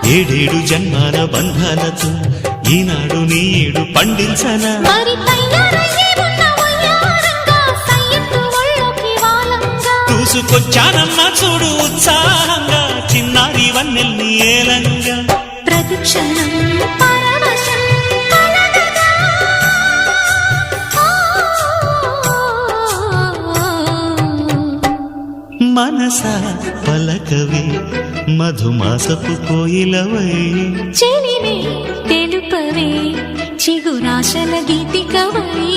ఏడేడు జన్మాల బంధాలతో ఈనాడు నీడు పండించనా చూసుకొచ్చానమ్మా చూడు ఉత్సాహంగా చిన్నారి వన్నెల్ని ఏలంగా ప్రతిక్షణం మనసా పలకవే మధుమాసపు కోయిలవై చెలిమే తెలుపవే చిగురాశల గీతికవై